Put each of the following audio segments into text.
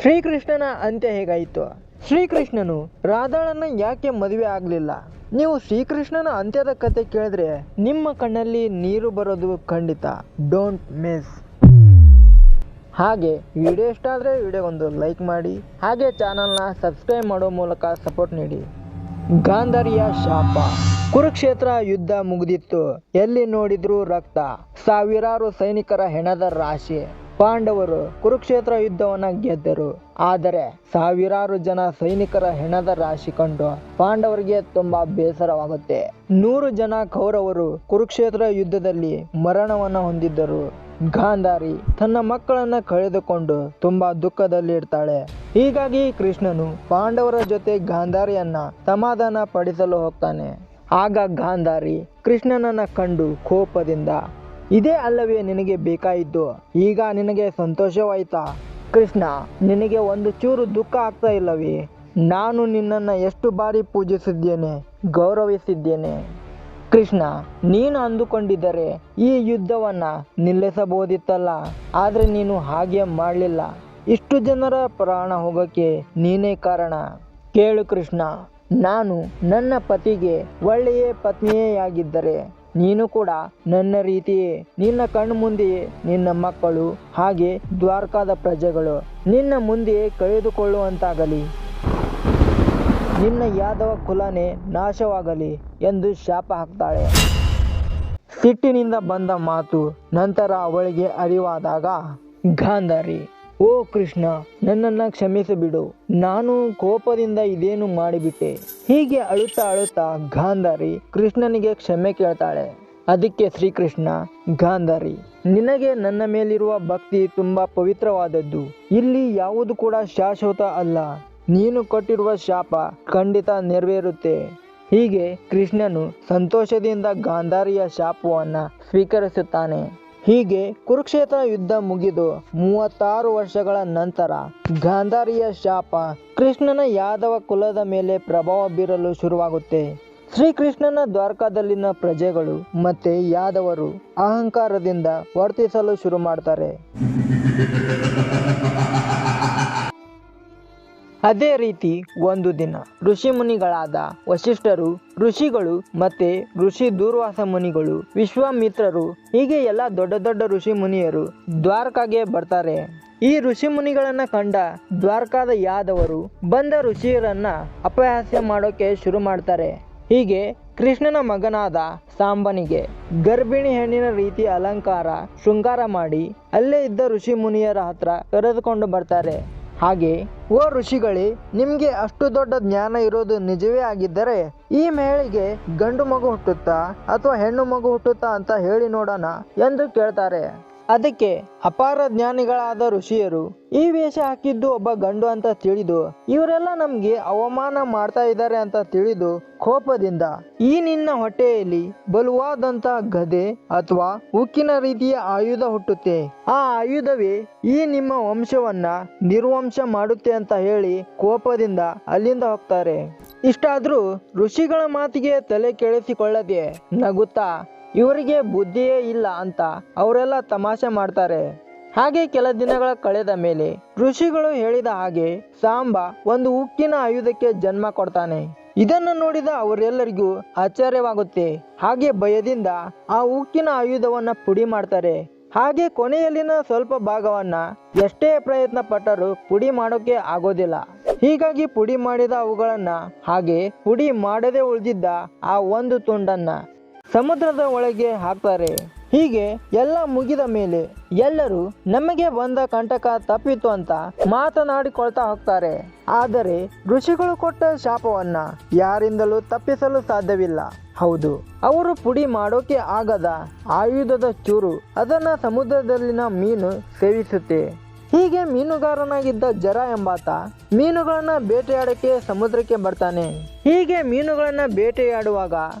ಶ್ರೀಕೃಷ್ಣನ ಅಂತ್ಯ ಹೇಗಾಯಿತು? ಶ್ರೀಕೃಷ್ಣನು ರಾಧಾಳನ್ನ ಯಾಕೆ ಮದುವೆ ಆಗಲಿಲ್ಲ? ನೀವು ಶ್ರೀಕೃಷ್ಣನ ಅಂತ್ಯದ ಕತೆ ಕೇಳಿದ್ರೆ ನಿಮ್ಮ ಕಣ್ಣಲ್ಲಿ ನೀರು ಬರೋದು ಖಂಡಿತ. Don't miss. ಹಾಗೆ ವಿಡಿಯೋ ಇಷ್ಟ ಆದರೆ ವಿಡಿಯೋಗೊಂದು ಲೈಕ್ ಮಾಡಿ, ಹಾಗೆ ಚಾನಲ್ನ ಸಬ್ಸ್ಕ್ರೈಬ್ ಮಾಡೋ ಮೂಲಕ ಸಪೋರ್ಟ್ ನೀಡಿ. ಗಾಂಧಾರಿಯ ಶಾಪ. ಕುರುಕ್ಷೇತ್ರ ಯುದ್ಧ ಮುಗಿದಿತ್ತು. ಎಲ್ಲಿ ನೋಡಿದ್ರೂ ರಕ್ತ, ಸಾವಿರಾರು ಸೈನಿಕರ ಹೆಣದ ರಾಶಿ. ಪಾಂಡವರು ಕುರುಕ್ಷೇತ್ರ ಯುದ್ಧವನ್ನ ಗೆದ್ದರು. ಆದರೆ ಸಾವಿರಾರು ಜನ ಸೈನಿಕರ ಹೆಣದ ರಾಶಿ ಕಂಡು ಪಾಂಡವರಿಗೆ ತುಂಬಾ ಬೇಸರವಾಗುತ್ತೆ. 100 ಜನ ಕೌರವರು ಕುರುಕ್ಷೇತ್ರ ಯುದ್ಧದಲ್ಲಿ ಮರಣವನ್ನ ಹೊಂದಿದ್ದರು. ಗಾಂಧಾರಿ ತನ್ನ ಮಕ್ಕಳನ್ನ ಕಳೆದುಕೊಂಡು ತುಂಬಾ ದುಃಖದಲ್ಲಿ ಇರ್ತಾಳೆ. ಹೀಗಾಗಿ ಕೃಷ್ಣನು ಪಾಂಡವರ ಜೊತೆ ಗಾಂಧಾರಿಯನ್ನ ಸಮಾಧಾನ ಪಡಿಸಲು ಹೋಗ್ತಾನೆ. ಆಗ ಗಾಂಧಾರಿ ಕೃಷ್ಣನನ್ನ ಕಂಡು ಕೋಪದಿಂದ, ಇದೇ ಅಲ್ಲವೇ ನಿನಗೆ ಬೇಕಾಯಿತು? ಈಗ ನಿನಗೆ ಸಂತೋಷವಾಯ್ತಾ? ಕೃಷ್ಣ, ನಿನಗೆ ಒಂದು ಚೂರು ದುಃಖ ಆಗ್ತಾ ಇಲ್ಲವೇ? ನಾನು ನಿನ್ನನ್ನು ಎಷ್ಟು ಬಾರಿ ಪೂಜಿಸಿದ್ದೇನೆ, ಗೌರವಿಸಿದ್ದೇನೆ. ಕೃಷ್ಣ, ನೀನು ಅಂದುಕೊಂಡಿದ್ದರೆ ಈ ಯುದ್ಧವನ್ನ ನಿಲ್ಲಿಸಬಹುದಿತ್ತಲ್ಲ, ಆದರೆ ನೀನು ಹಾಗೆ ಮಾಡಲಿಲ್ಲ. ಇಷ್ಟು ಜನರ ಪ್ರಾಣ ಹೋಗೋಕ್ಕೆ ನೀನೇ ಕಾರಣ. ಕೇಳು ಕೃಷ್ಣ, ನಾನು ನನ್ನ ಪತಿಗೆ ಒಳ್ಳೆಯ ಪತ್ನಿಯೇ ಆಗಿದ್ದರೆ ನೀನು ಕೂಡ ನನ್ನ ರೀತಿಯೇ ನಿನ್ನ ಕಣ್ಣು ಮುಂದೆಯೇ ನಿನ್ನ ಮಕ್ಕಳು ಹಾಗೆ ದ್ವಾರಕಾದ ಪ್ರಜೆಗಳು ನಿನ್ನ ಮುಂದೆಯೇ ಕಳೆದುಕೊಳ್ಳುವಂತಾಗಲಿ. ನಿನ್ನ ಯಾದವ ಕುಲನೇ ನಾಶವಾಗಲಿ ಎಂದು ಶಾಪ ಹಾಕ್ತಾಳೆ. ಸಿಟ್ಟಿನಿಂದ ಬಂದ ಮಾತು ನಂತರ ಅವಳಿಗೆ ಅರಿವಾದಾಗ, ಗಾಂಧಾರಿ, ಓ ಕೃಷ್ಣ, ನನ್ನನ್ನು ಕ್ಷಮಿಸಿಬಿಡು, ನಾನು ಕೋಪದಿಂದ ಇದೇನು ಮಾಡಿಬಿಟ್ಟೆ. ಹೀಗೆ ಅಳುತ್ತಾ ಅಳುತ್ತಾ ಗಾಂಧಾರಿ ಕೃಷ್ಣನಿಗೆ ಕ್ಷಮೆ ಕೇಳ್ತಾಳೆ. ಅದಕ್ಕೆ ಶ್ರೀಕೃಷ್ಣ, ಗಾಂಧಾರಿ, ನಿನಗೆ ನನ್ನ ಮೇಲಿರುವ ಭಕ್ತಿ ತುಂಬಾ ಪವಿತ್ರವಾದದ್ದು. ಇಲ್ಲಿ ಯಾವುದು ಕೂಡ ಶಾಶ್ವತ ಅಲ್ಲ. ನೀನು ಕೊಟ್ಟಿರುವ ಶಾಪ ಖಂಡಿತ ನೆರವೇರುತ್ತೆ. ಹೀಗೆ ಕೃಷ್ಣನು ಸಂತೋಷದಿಂದ ಗಾಂಧಾರಿಯ ಶಾಪವನ್ನ ಸ್ವೀಕರಿಸುತ್ತಾನೆ. ಹೀಗೆ ಕುರುಕ್ಷೇತ್ರ ಯುದ್ಧ ಮುಗಿದು 36 ವರ್ಷಗಳ ನಂತರ ಗಾಂಧಾರಿಯ ಶಾಪ ಕೃಷ್ಣನ ಯಾದವ ಕುಲದ ಮೇಲೆ ಪ್ರಭಾವ ಬೀರಲು ಶುರುವಾಗುತ್ತೆ. ಶ್ರೀಕೃಷ್ಣನ ದ್ವಾರಕಾದಲ್ಲಿನ ಪ್ರಜೆಗಳು ಮತ್ತೆ ಯಾದವರು ಅಹಂಕಾರದಿಂದ ವರ್ತಿಸಲು ಶುರು ಮಾಡ್ತಾರೆ. ಅದೇ ರೀತಿ ಒಂದು ದಿನ ಋಷಿ ಮುನಿಗಳಾದ ವಶಿಷ್ಠರು, ಋಷಿಗಳು ಮತ್ತೆ ಋಷಿ ದೂರ್ವಾಸ ಮುನಿಗಳು, ವಿಶ್ವಾಮಿತ್ರರು, ಹೀಗೆ ಎಲ್ಲ ದೊಡ್ಡ ದೊಡ್ಡ ಋಷಿ ಮುನಿಯರು ದ್ವಾರಕಾಗೆ ಬರ್ತಾರೆ. ಈ ಋಷಿ ಮುನಿಗಳನ್ನ ಕಂಡ ದ್ವಾರಕಾದ ಯಾದವರು ಬಂದ ಋಷಿಯರನ್ನ ಅಪಹಾಸ್ಯ ಮಾಡೋಕೆ ಶುರು ಮಾಡ್ತಾರೆ. ಹೀಗೆ ಕೃಷ್ಣನ ಮಗನಾದ ಸಾಂಬನಿಗೆ ಗರ್ಭಿಣಿ ಹೆಣ್ಣಿನ ರೀತಿ ಅಲಂಕಾರ ಶೃಂಗಾರ ಮಾಡಿ ಅಲ್ಲೇ ಇದ್ದ ಋಷಿ ಮುನಿಯರ ಹತ್ರ ಕರೆದುಕೊಂಡು ಬರ್ತಾರೆ. ಹಾಗೆ, ಓ ಋಷಿಗಳೇ, ನಿಮ್ಗೆ ಅಷ್ಟು ದೊಡ್ಡ ಜ್ಞಾನ ಇರೋದು ನಿಜವೇ ಆಗಿದ್ದರೆ ಈ ಮಹಿಳೆಗೆ ಗಂಡು ಮಗು ಹುಟ್ಟುತ್ತಾ ಅಥವಾ ಹೆಣ್ಣು ಮಗು ಹುಟ್ಟುತ್ತಾ ಅಂತ ಹೇಳಿ ನೋಡೋಣ ಎಂದು ಕೇಳ್ತಾರೆ. ಅದಕ್ಕೆ ಅಪಾರ ಜ್ಞಾನಿಗಳಾದ ಋಷಿಯರು ಈ ವೇಷ ಹಾಕಿದ್ದು ಒಬ್ಬ ಗಂಡು ಅಂತ ತಿಳಿದು ಇವರೆಲ್ಲ ನಮ್ಗೆ ಅವಮಾನ ಮಾಡ್ತಾ ಇದ್ದಾರೆ ಅಂತ ತಿಳಿದು ಕೋಪದಿಂದ, ಈ ನಿನ್ನ ಹೊಟ್ಟೆಯಲ್ಲಿ ಬಲವಾದಂತ ಗದೆ ಅಥವಾ ಉಕ್ಕಿನ ರೀತಿಯ ಆಯುಧ ಹುಟ್ಟುತ್ತೆ, ಆ ಆಯುಧವೇ ಈ ನಿಮ್ಮ ವಂಶವನ್ನ ನಿರ್ವಂಶ ಮಾಡುತ್ತೆ ಅಂತ ಹೇಳಿ ಕೋಪದಿಂದ ಅಲ್ಲಿಂದ ಹೋಗ್ತಾರೆ. ಇಷ್ಟಾದ್ರೂ ಋಷಿಗಳ ಮಾತಿಗೆ ತಲೆ ಕೆಡಿಸಿಕೊಳ್ಳದೆ ನಗುತ್ತಾ, ಇವರಿಗೆ ಬುದ್ಧಿಯೇ ಇಲ್ಲ ಅಂತ ಅವರೆಲ್ಲ ತಮಾಷೆ ಮಾಡ್ತಾರೆ. ಹಾಗೆ ಕೆಲ ದಿನಗಳ ಕಳೆದ ಮೇಲೆ ಋಷಿಗಳು ಹೇಳಿದ ಹಾಗೆ ಸಾಂಬ ಒಂದು ಉಕ್ಕಿನ ಆಯುಧಕ್ಕೆ ಜನ್ಮ ಕೊಡ್ತಾನೆ. ಇದನ್ನು ನೋಡಿದ ಅವರೆಲ್ಲರಿಗೂ ಆಶ್ಚರ್ಯವಾಗುತ್ತೆ. ಹಾಗೆ ಭಯದಿಂದ ಆ ಉಕ್ಕಿನ ಆಯುಧವನ್ನ ಪುಡಿ ಮಾಡ್ತಾರೆ. ಹಾಗೆ ಕೊನೆಯಲ್ಲಿನ ಸ್ವಲ್ಪ ಭಾಗವನ್ನ ಎಷ್ಟೇ ಪ್ರಯತ್ನ ಪಟ್ಟರೂ ಪುಡಿ ಮಾಡೋಕೆ ಆಗೋದಿಲ್ಲ. ಹೀಗಾಗಿ ಪುಡಿ ಮಾಡಿದ ಅವುಗಳನ್ನ ಹಾಗೆ ಪುಡಿ ಮಾಡದೆ ಉಳಿದಿದ್ದ ಆ ಒಂದು ತುಂಡನ್ನ ಸಮುದ್ರದ ಒಳಗೆ ಹಾಕ್ತಾರೆ. ಹೀಗೆ ಎಲ್ಲ ಮುಗಿದ ಮೇಲೆ ಎಲ್ಲರೂ ನಮಗೆ ಬಂದ ಕಂಟಕ ತಪ್ಪಿತು ಅಂತ ಮಾತನಾಡಿಕೊಳ್ತಾ ಹೋಗ್ತಾರೆ. ಆದರೆ ಋಷಿಗಳು ಕೊಟ್ಟ ಶಾಪವನ್ನ ಯಾರಿಂದಲೂ ತಪ್ಪಿಸಲು ಸಾಧ್ಯವಿಲ್ಲ. ಹೌದು, ಅವರು ಪುಡಿ ಮಾಡೋಕೆ ಆಗದ ಆಯುಧದ ಚೂರು ಅದನ್ನ ಸಮುದ್ರದಲ್ಲಿನ ಮೀನು ಸೇವಿಸುತ್ತೆ. ಹೀಗೆ ಮೀನುಗಾರನಾಗಿದ್ದ ಜರ ಎಂಬಾತ ಮೀನುಗಳನ್ನ ಬೇಟೆಯಾಡಕ್ಕೆ ಸಮುದ್ರಕ್ಕೆ ಬರ್ತಾನೆ. ಹೀಗೆ ಮೀನುಗಳನ್ನ ಬೇಟೆಯಾಡುವಾಗ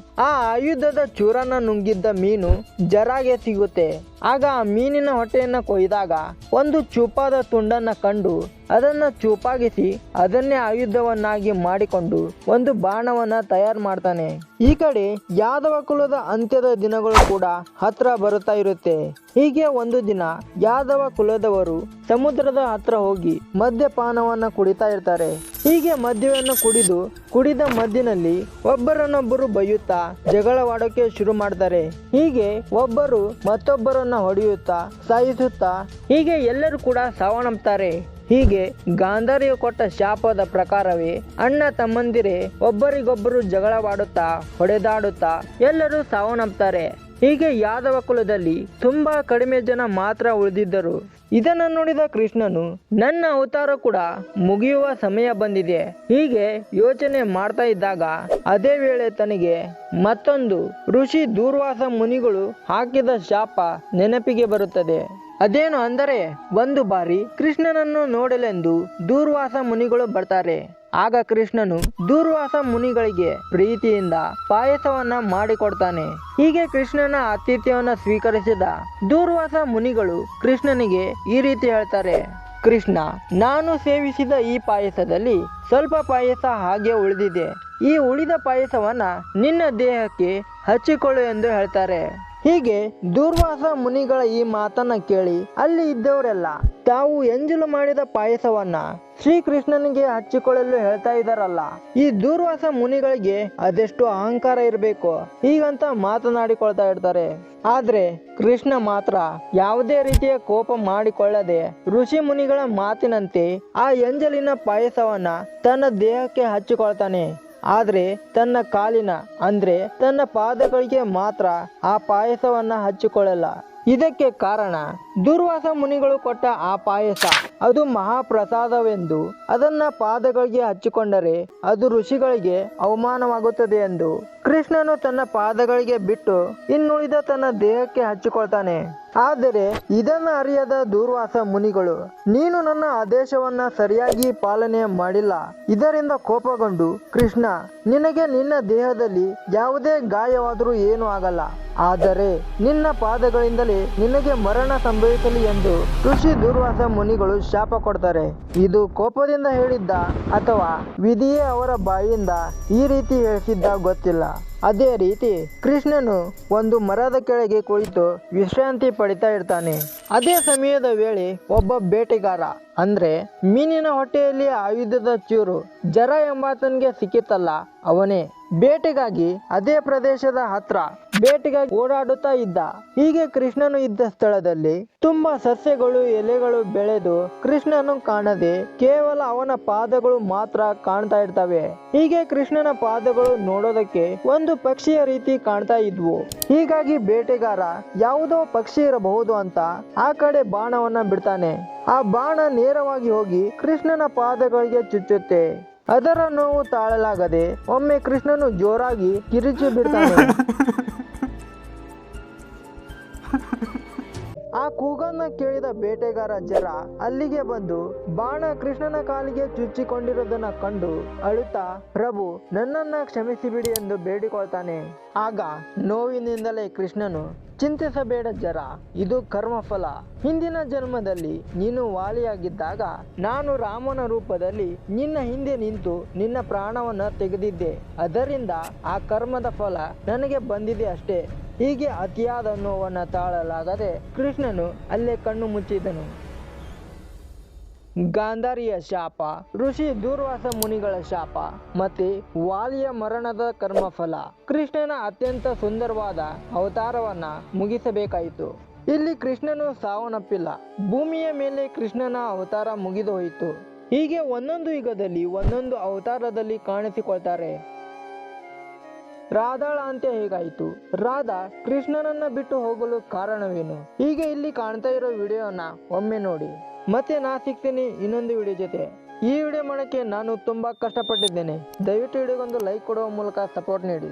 ಆ ಆಯುಧದ ಚೂರನ್ನ ನುಂಗಿದ್ದ ಮೀನು ಜರಾಗೆ ಸಿಗುತ್ತೆ. ಆಗ ಆ ಮೀನಿನ ಹೊಟ್ಟೆಯನ್ನ ಕೊಯ್ದಾಗ ಒಂದು ಚೂಪಾದ ತುಂಡನ್ನ ಕಂಡು ಅದನ್ನ ಚೂಪಾಗಿಸಿ ಅದನ್ನೇ ಆಯುಧವನ್ನಾಗಿ ಮಾಡಿಕೊಂಡು ಒಂದು ಬಾಣವನ್ನ ತಯಾರು ಮಾಡ್ತಾನೆ. ಈ ಕಡೆ ಯಾದವ ಕುಲದ ಅಂತ್ಯದ ದಿನಗಳು ಕೂಡ ಹತ್ರ ಬರುತ್ತಾ ಇರುತ್ತೆ. ಹೀಗೆ ಒಂದು ದಿನ ಯಾದವ ಕುಲದವರು ಸಮುದ್ರದ ಹತ್ರ ಹೋಗಿ ಮದ್ಯಪಾನವನ್ನ ಕುಡಿತಾ ಇರ್ತಾರೆ. ಹೀಗೆ ಮದ್ಯವನ್ನು ಕುಡಿದ ಮದ್ದಿನಲ್ಲಿ ಒಬ್ಬರನ್ನೊಬ್ಬರು ಬೈಯುತ್ತಾ ಜಗಳವಾಡೋಕೆ ಶುರು ಮಾಡ್ತಾರೆ. ಹೀಗೆ ಒಬ್ಬರು ಮತ್ತೊಬ್ಬರನ್ನ ಹೊಡೆಯುತ್ತಾ ಸಾಯಿಸುತ್ತಾ ಹೀಗೆ ಎಲ್ಲರೂ ಕೂಡ ಸಾವನ್ನಪ್ತಾರೆ. ಹೀಗೆ ಗಾಂಧಾರಿಯು ಕೊಟ್ಟ ಶಾಪದ ಪ್ರಕಾರವೇ ಅಣ್ಣ ತಮ್ಮಂದಿರೇ ಒಬ್ಬರಿಗೊಬ್ಬರು ಜಗಳವಾಡುತ್ತಾ ಹೊಡೆದಾಡುತ್ತಾ ಎಲ್ಲರೂ ಸಾವನ್ನಪ್ತಾರೆ. ಹೀಗೆ ಯಾದವ ಕುಲದಲ್ಲಿ ತುಂಬಾ ಕಡಿಮೆ ಜನ ಮಾತ್ರ ಉಳಿದಿದ್ದರು. ಇದನ್ನು ನೋಡಿದ ಕೃಷ್ಣನು ನನ್ನ ಅವತಾರ ಕೂಡ ಮುಗಿಯುವ ಸಮಯ ಬಂದಿದೆ ಹೀಗೆ ಯೋಚನೆ ಮಾಡ್ತಾ ಇದ್ದಾಗ ಅದೇ ವೇಳೆ ತನಗೆ ಮತ್ತೊಂದು ಋಷಿ ದೂರ್ವಾಸ ಮುನಿಗಳು ಹಾಕಿದ ಶಾಪ ನೆನಪಿಗೆ ಬರುತ್ತದೆ. ಅದೇನು ಅಂದರೆ ಒಂದು ಬಾರಿ ಕೃಷ್ಣನನ್ನು ನೋಡಲೆಂದು ದೂರ್ವಾಸ ಮುನಿಗಳು ಬರ್ತಾರೆ. ಆಗ ಕೃಷ್ಣನು ದೂರ್ವಾಸ ಮುನಿಗಳಿಗೆ ಪ್ರೀತಿಯಿಂದ ಪಾಯಸವನ್ನ ಮಾಡಿಕೊಡ್ತಾನೆ. ಹೀಗೆ ಕೃಷ್ಣನ ಆತಿಥ್ಯವನ್ನ ಸ್ವೀಕರಿಸಿದ ದೂರ್ವಾಸ ಮುನಿಗಳು ಕೃಷ್ಣನಿಗೆ ಈ ರೀತಿ ಹೇಳ್ತಾರೆ, ಕೃಷ್ಣ, ನಾನು ಸೇವಿಸಿದ ಈ ಪಾಯಸದಲ್ಲಿ ಸ್ವಲ್ಪ ಪಾಯಸ ಹಾಗೆ ಉಳಿದಿದೆ. ಈ ಉಳಿದ ಪಾಯಸವನ್ನ ನಿನ್ನ ದೇಹಕ್ಕೆ ಹಚ್ಚಿಕೊಳ್ಳು ಎಂದು ಹೇಳ್ತಾರೆ. ಹೀಗೆ ದೂರ್ವಾಸ ಮುನಿಗಳ ಈ ಮಾತನ್ನ ಕೇಳಿ ಅಲ್ಲಿ ಇದ್ದವರೆಲ್ಲ ತಾವು ಎಂಜಲು ಮಾಡಿದ ಪಾಯಸವನ್ನ ಶ್ರೀಕೃಷ್ಣನಿಗೆ ಹಚ್ಚಿಕೊಳ್ಳಲು ಹೇಳ್ತಾ ಇದ್ದಾರಲ್ಲ, ಈ ದೂರ್ವಾಸ ಮುನಿಗಳಿಗೆ ಅದೆಷ್ಟು ಅಹಂಕಾರ ಇರಬೇಕು ಹೀಗಂತ ಮಾತನಾಡಿಕೊಳ್ತಾ ಇರ್ತಾರೆ. ಆದ್ರೆ ಕೃಷ್ಣ ಮಾತ್ರ ಯಾವುದೇ ರೀತಿಯ ಕೋಪ ಮಾಡಿಕೊಳ್ಳದೆ ಋಷಿ ಮುನಿಗಳ ಮಾತಿನಂತೆ ಆ ಎಂಜಲಿನ ಪಾಯಸವನ್ನ ತನ್ನ ದೇಹಕ್ಕೆ ಹಚ್ಚಿಕೊಳ್ತಾನೆ. ಆದ್ರೆ ತನ್ನ ಕಾಲಿನ ಅಂದ್ರೆ ತನ್ನ ಪಾದಗಳಿಗೆ ಮಾತ್ರ ಆ ಪಾಯಸವನ್ನ ಹಚ್ಚಿಕೊಳ್ಳಲ್ಲ. ಇದಕ್ಕೆ ಕಾರಣ ದೂರ್ವಾಸ ಮುನಿಗಳು ಕೊಟ್ಟ ಆ ಪಾಯಸ ಅದು ಮಹಾಪ್ರಸಾದವೆಂದು ಅದನ್ನ ಪಾದಗಳಿಗೆ ಹಚ್ಚಿಕೊಂಡರೆ ಅದು ಋಷಿಗಳಿಗೆ ಅವಮಾನವಾಗುತ್ತದೆ ಎಂದು ಕೃಷ್ಣನು ತನ್ನ ಪಾದಗಳಿಗೆ ಬಿಟ್ಟು ಇನ್ನುಳಿದ ತನ್ನ ದೇಹಕ್ಕೆ ಹಚ್ಚಿಕೊಳ್ತಾನೆ. ಆದರೆ ಇದನ್ನ ಅರಿಯದ ದೂರ್ವಾಸ ಮುನಿಗಳು ನೀನು ನನ್ನ ಆದೇಶವನ್ನ ಸರಿಯಾಗಿ ಪಾಲನೆ ಮಾಡಿಲ್ಲ, ಇದರಿಂದ ಕೋಪಗೊಂಡು ಕೃಷ್ಣ ನಿನಗೆ ನಿನ್ನ ದೇಹದಲ್ಲಿ ಯಾವುದೇ ಗಾಯವಾದರೂ ಏನೂ ಆಗಲ್ಲ, ಆದರೆ ನಿನ್ನ ಪಾದಗಳಿಂದಲೇ ನಿನಗೆ ಮರಣ ಸಂಭವಿಸಲಿ ಎಂದು ಋಷಿ ದೂರ್ವಾಸ ಮುನಿಗಳು ಶಾಪ ಕೊಡ್ತಾರೆ. ಇದು ಕೋಪದಿಂದ ಹೇಳಿದ್ದ ಅಥವಾ ವಿಧಿಯೇ ಅವರ ಬಾಯಿಯಿಂದ ಈ ರೀತಿ ಹೇಳಿಸಿದ್ದ ಗೊತ್ತಿಲ್ಲ. ಅದೇ ರೀತಿ ಕೃಷ್ಣನು ಒಂದು ಮರದ ಕೆಳಗೆ ಕುಳಿತು ವಿಶ್ರಾಂತಿ ಪಡಿತಾ ಇರ್ತಾನೆ. ಅದೇ ಸಮಯದ ವೇಳೆ ಒಬ್ಬ ಬೇಟೆಗಾರ ಅಂದ್ರೆ ಮೀನಿನ ಹೊಟ್ಟೆಯಲ್ಲಿ ಆಯುಧದ ಚೂರು ಜರ ಎಂಬಾತನಿಗೆ ಸಿಕ್ಕಿತಲ್ಲ ಅವನೇ ಬೇಟೆಗಾಗಿ ಅದೇ ಪ್ರದೇಶದ ಹತ್ರ ಬೇಟೆಗಾಗಿ ಓಡಾಡುತ್ತಾ ಇದ್ದ. ಹೀಗೆ ಕೃಷ್ಣನು ಇದ್ದ ಸ್ಥಳದಲ್ಲಿ ತುಂಬಾ ಸಸ್ಯಗಳು ಎಲೆಗಳು ಬೆಳೆದು ಕೃಷ್ಣನು ಕಾಣದೆ ಕೇವಲ ಅವನ ಪಾದಗಳು ಮಾತ್ರ ಕಾಣ್ತಾ ಇರ್ತವೆ. ಹೀಗೆ ಕೃಷ್ಣನ ಪಾದಗಳು ನೋಡೋದಕ್ಕೆ ಒಂದು ಪಕ್ಷಿಯ ರೀತಿ ಕಾಣ್ತಾ ಇದ್ವು. ಹೀಗಾಗಿ ಬೇಟೆಗಾರ ಯಾವುದೋ ಪಕ್ಷಿ ಇರಬಹುದು ಅಂತ ಆ ಕಡೆ ಬಾಣವನ್ನ ಬಿಡ್ತಾನೆ. ಆ ಬಾಣ ನೇರವಾಗಿ ಹೋಗಿ ಕೃಷ್ಣನ ಪಾದಗಳಿಗೆ ಚುಚ್ಚುತ್ತೆ. ಅದರ ನೋವು ತಾಳಲಾಗದೆ ಒಮ್ಮೆ ಕೃಷ್ಣನು ಜೋರಾಗಿ ಕಿರಿಚಿ ಬಿಡ್ತಾನೆ. ಆ ಕೂಗನ್ನ ಕೇಳಿದ ಬೇಟೆಗಾರ ಜರ ಅಲ್ಲಿಗೆ ಬಂದು ಬಾಣ ಕೃಷ್ಣನ ಕಾಲಿಗೆ ಚುಚ್ಚಿಕೊಂಡಿರೋದನ್ನ ಕಂಡು ಅಳುತ್ತಾ ಪ್ರಭು ನನ್ನನ್ನ ಕ್ಷಮಿಸಿಬಿಡಿ ಎಂದು ಬೇಡಿಕೊಳ್ತಾನೆ. ಆಗ ನೋವಿನಿಂದಲೇ ಕೃಷ್ಣನು ಚಿಂತಿಸಬೇಡ ಜರ, ಇದು ಕರ್ಮಫಲ. ಹಿಂದಿನ ಜನ್ಮದಲ್ಲಿ ನೀನು ವಾಲಿಯಾಗಿದ್ದಾಗ ನಾನು ರಾಮನ ರೂಪದಲ್ಲಿ ನಿನ್ನ ಹಿಂದೆ ನಿಂತು ನಿನ್ನ ಪ್ರಾಣವನ್ನ ತೆಗೆದಿದ್ದೆ. ಅದರಿಂದ ಆ ಕರ್ಮದ ಫಲ ನನಗೆ ಬಂದಿದೆ ಅಷ್ಟೇ. ಹೀಗೆ ಅತಿಯಾದ ನೋವನ್ನ ತಾಳಲಾಗದೆ ಕೃಷ್ಣನು ಅಲ್ಲೇ ಕಣ್ಣು ಮುಚ್ಚಿದನು. ಗಾಂಧಾರಿಯ ಶಾಪ, ಋಷಿ ದೂರ್ವಾಸ ಮುನಿಗಳ ಶಾಪ ಮತ್ತೆ ವಾಲಿಯ ಮರಣದ ಕರ್ಮಫಲ ಕೃಷ್ಣನ ಅತ್ಯಂತ ಸುಂದರವಾದ ಅವತಾರವನ್ನ ಮುಗಿಸಬೇಕಾಯಿತು. ಇಲ್ಲಿ ಕೃಷ್ಣನು ಸಾವನ್ನಪ್ಪಿಲ್ಲ, ಭೂಮಿಯ ಮೇಲೆ ಕೃಷ್ಣನ ಅವತಾರ ಮುಗಿದು ಹೋಯಿತು. ಹೀಗೆ ಒಂದೊಂದು ಯುಗದಲ್ಲಿ ಒಂದೊಂದು ಅವತಾರದಲ್ಲಿ ಕಾಣಿಸಿಕೊಳ್ತಾರೆ. ರಾಧಾಳ ಅಂತ್ಯ ಹೇಗಾಯಿತು, ರಾಧಾ ಕೃಷ್ಣನನ್ನ ಬಿಟ್ಟು ಹೋಗಲು ಕಾರಣವೇನು, ಹೀಗೆ ಇಲ್ಲಿ ಕಾಣ್ತಾ ಇರೋ ವಿಡಿಯೋನ ಒಮ್ಮೆ ನೋಡಿ. ಮತ್ತೆ ನಾ ಸಿಗ್ತೀನಿ ಇನ್ನೊಂದು ವಿಡಿಯೋ ಜೊತೆ. ಈ ವಿಡಿಯೋ ಮಾಡೋಕ್ಕೆ ನಾನು ತುಂಬಾ ಕಷ್ಟಪಟ್ಟಿದ್ದೇನೆ. ದಯವಿಟ್ಟು ವಿಡಿಯೋಗೊಂದು ಲೈಕ್ ಕೊಡುವ ಮೂಲಕ ಸಪೋರ್ಟ್ ನೀಡಿ.